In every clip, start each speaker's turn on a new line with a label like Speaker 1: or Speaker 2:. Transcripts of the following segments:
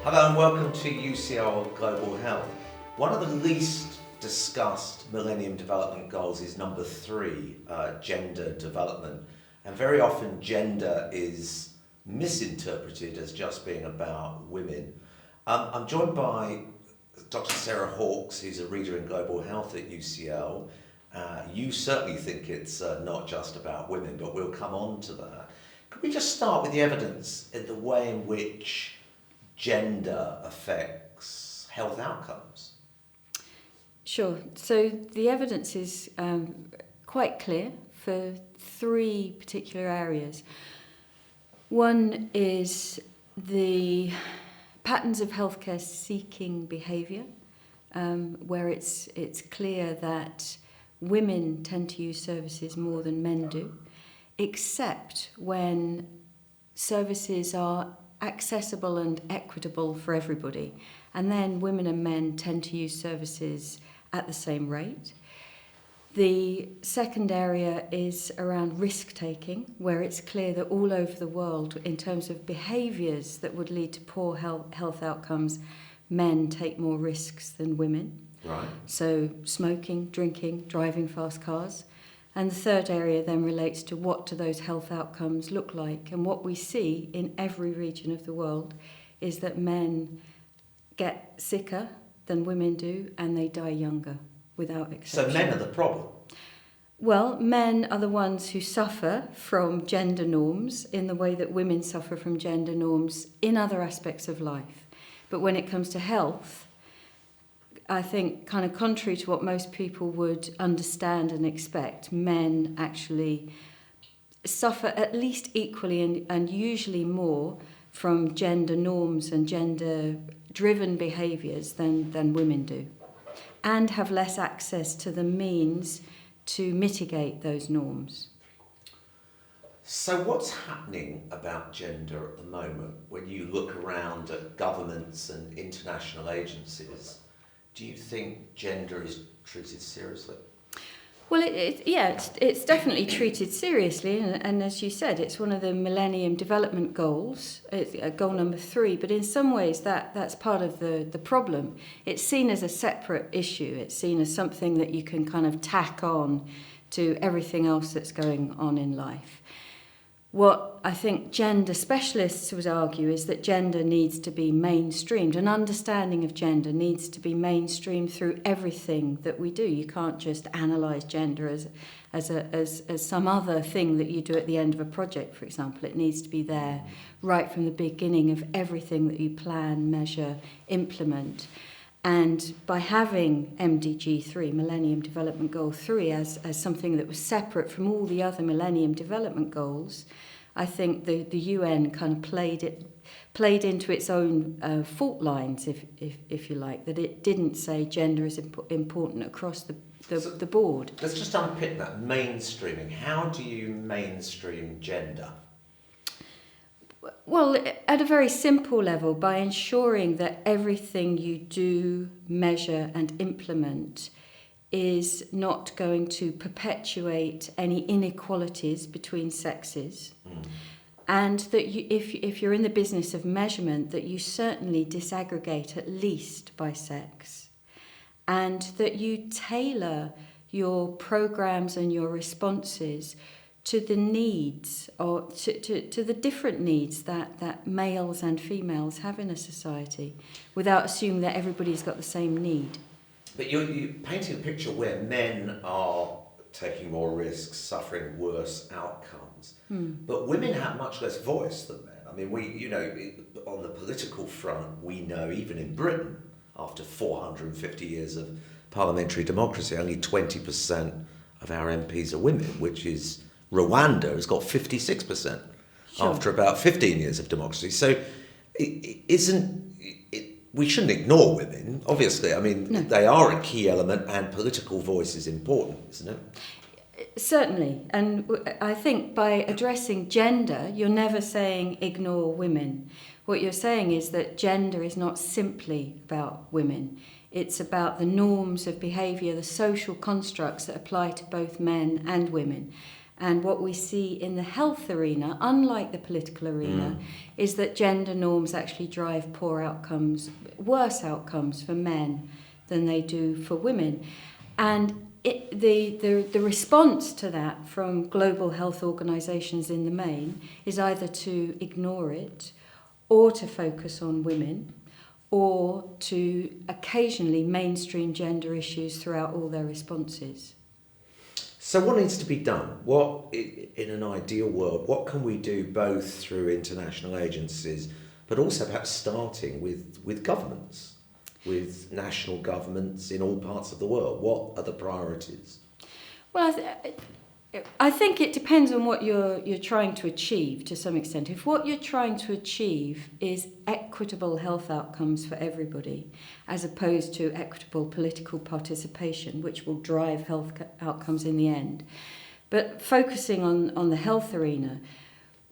Speaker 1: Hello and welcome to UCL Global Health. One of the least discussed Millennium Development Goals is number 3, gender development. And very often gender is misinterpreted as just being about women. I'm joined by Dr. Sarah Hawkes, who's a reader in global health at UCL. You certainly think it's not just about women, but we'll come on to that. Could we just start with the evidence in the way in which gender affects health outcomes?
Speaker 2: Sure. So the evidence is quite clear for 3 particular areas. One is the patterns of healthcare seeking behaviour, where it's clear that women tend to use services more than men do, except when services are accessible and equitable for everybody. And then women and men tend to use services at the same rate. The second area is around risk-taking, where it's clear that all over the world, in terms of behaviours that would lead to poor health outcomes, men take more risks than women.
Speaker 1: Right.
Speaker 2: So smoking, drinking, driving fast cars. And the third area then relates to what do those health outcomes look like. And what we see in every region of the world is that men get sicker than women do and they die younger, without exception.
Speaker 1: So men are the problem?
Speaker 2: Well, men are the ones who suffer from gender norms in the way that women suffer from gender norms in other aspects of life. But when it comes to health, I think, kind of contrary to what most people would understand and expect, men actually suffer at least equally and usually more from gender norms and gender-driven behaviours than women do, and have less access to the means to mitigate those norms.
Speaker 1: So what's happening about gender at the moment when you look around at governments and international agencies? Do you think gender is treated seriously?
Speaker 2: Well, it's definitely treated seriously, and as you said, it's one of the Millennium Development Goals. It's goal number 3, but in some ways that's part of the problem. It's seen as a separate issue. It's seen as something that you can kind of tack on to everything else that's going on in life. What I think gender specialists would argue is that gender needs to be mainstreamed. An understanding of gender needs to be mainstreamed through everything that we do. You can't just analyse gender as some other thing that you do at the end of a project, for example. It needs to be there right from the beginning of everything that you plan, measure, implement. And by having MDG 3, Millennium Development Goal 3, as something that was separate from all the other Millennium Development Goals, I think the UN kind of played into its own fault lines, if you like, that it didn't say gender is important across the board.
Speaker 1: Let's just unpick that, mainstreaming. How do you mainstream gender?
Speaker 2: Well, at a very simple level, by ensuring that everything you do, measure and implement is not going to perpetuate any inequalities between sexes. And that if you're in the business of measurement, that you certainly disaggregate at least by sex, and that you tailor your programs and your responses to the needs, or to the different needs that males and females have in a society, without assuming that everybody's got the same need.
Speaker 1: But you're painting a picture where men are taking more risks, suffering worse outcomes. But women have much less voice than men. I mean, on the political front, we know, even in Britain, after 450 years of parliamentary democracy, only 20% of our MPs are women, which is Rwanda has got 56% after about 15 years of democracy. So we shouldn't ignore women, obviously. I mean, no. They are a key element, and political voice is important, isn't it?
Speaker 2: Certainly. And I think by addressing gender, you're never saying ignore women. What you're saying is that gender is not simply about women. It's about the norms of behaviour, the social constructs that apply to both men and women. And what we see in the health arena, unlike the political arena, is that gender norms actually drive poor outcomes, worse outcomes for men than they do for women. And the response to that from global health organisations in the main is either to ignore it or to focus on women or to occasionally mainstream gender issues throughout all their responses.
Speaker 1: So what needs to be done? What, in an ideal world, what can we do both through international agencies, but also perhaps starting with governments, with national governments in all parts of the world? What are the priorities?
Speaker 2: Well, I think it depends on what you're trying to achieve to some extent. If what you're trying to achieve is equitable health outcomes for everybody, as opposed to equitable political participation, which will drive health outcomes in the end, but focusing on the health arena,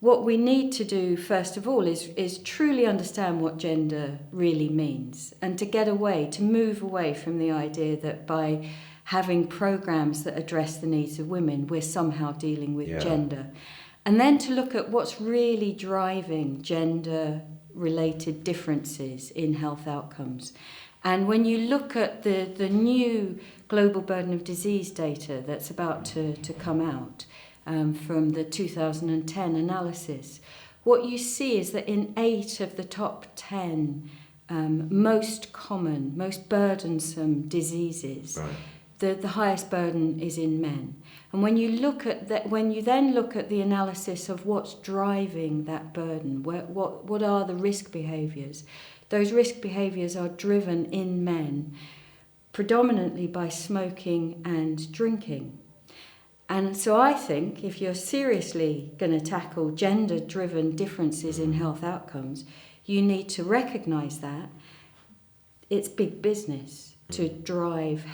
Speaker 2: what we need to do first of all is truly understand what gender really means, and to move away from the idea that by having programs that address the needs of women, we're somehow dealing with gender. And then to look at what's really driving gender-related differences in health outcomes. And when you look at the new global burden of disease data that's about to come out from the 2010 analysis, what you see is that in 8 of the top 10 most common, most burdensome diseases, the highest burden is in men. And when you look at that, when you then look at the analysis of what's driving that burden, what are the risk behaviours, those risk behaviours are driven in men predominantly by smoking and drinking. And so I think if you're seriously going to tackle gender-driven differences in health outcomes, you need to recognise that it's big business to drive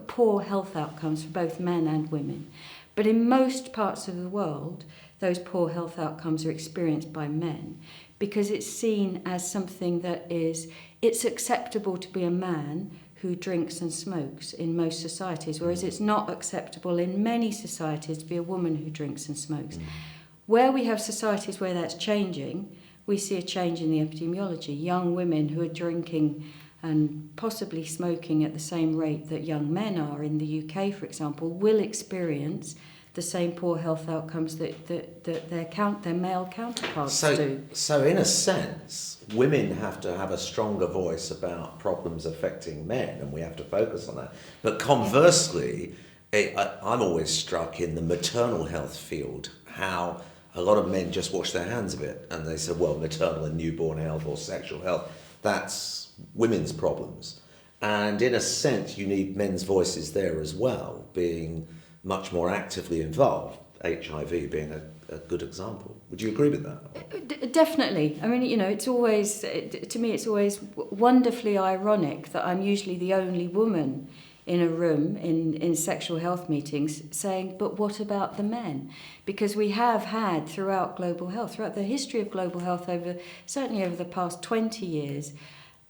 Speaker 2: poor health outcomes for both men and women. But in most parts of the world, those poor health outcomes are experienced by men because it's seen as something that it's acceptable to be a man who drinks and smokes in most societies, whereas it's not acceptable in many societies to be a woman who drinks and smokes. Where we have societies where that's changing, we see a change in the epidemiology. Young women who are drinking and possibly smoking at the same rate that young men are in the UK, for example, will experience the same poor health outcomes that their male counterparts do. So in a sense, women have to have a stronger voice about problems affecting men, and we have to focus on that. But conversely, I'm always struck in the maternal health field, how a lot of men just wash their hands of it, and they say, well, maternal and newborn health or sexual health, that's women's problems. And in a sense, you need men's voices there as well, being much more actively involved, HIV being a good example. Would you agree with that? Definitely. I mean, it's always, to me, it's always wonderfully ironic that I'm usually the only woman in a room in sexual health meetings saying, but what about the men? Because we have had throughout the history of global health, certainly over the past 20 years,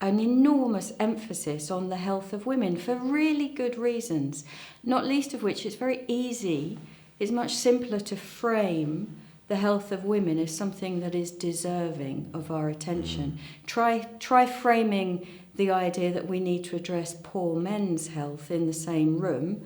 Speaker 2: an enormous emphasis on the health of women for really good reasons, not least of which it's much simpler to frame the health of women as something that is deserving of our attention. Try framing the idea that we need to address poor men's health in the same room,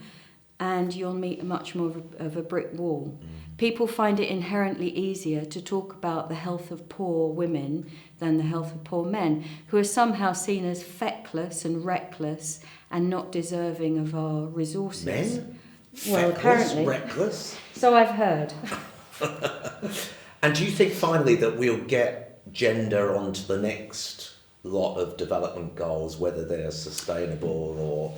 Speaker 2: and you'll meet much more of a brick wall. People find it inherently easier to talk about the health of poor women than the health of poor men, who are somehow seen as feckless and reckless and not deserving of our resources. Men? Well, apparently. Reckless? So I've heard. And do you think finally that we'll get gender onto the next lot of development goals, whether they're sustainable or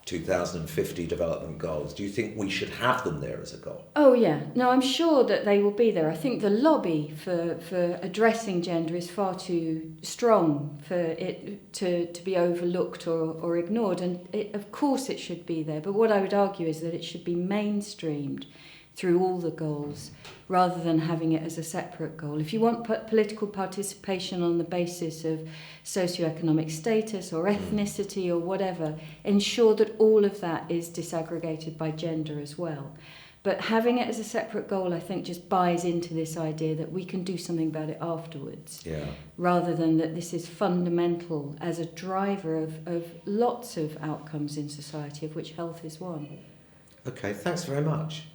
Speaker 2: 2050 development goals? Do you think we should have them there as a goal? Oh yeah, no, I'm sure that they will be there. I think the lobby for addressing gender is far too strong for it to be overlooked or ignored, and of course it should be there, but what I would argue is that it should be mainstreamed through all the goals rather than having it as a separate goal. If you want political participation on the basis of socioeconomic status or ethnicity or whatever, ensure that all of that is disaggregated by gender as well. But having it as a separate goal, I think, just buys into this idea that we can do something about it afterwards, rather than that this is fundamental as a driver of lots of outcomes in society, of which health is one.
Speaker 1: Okay, thanks very much.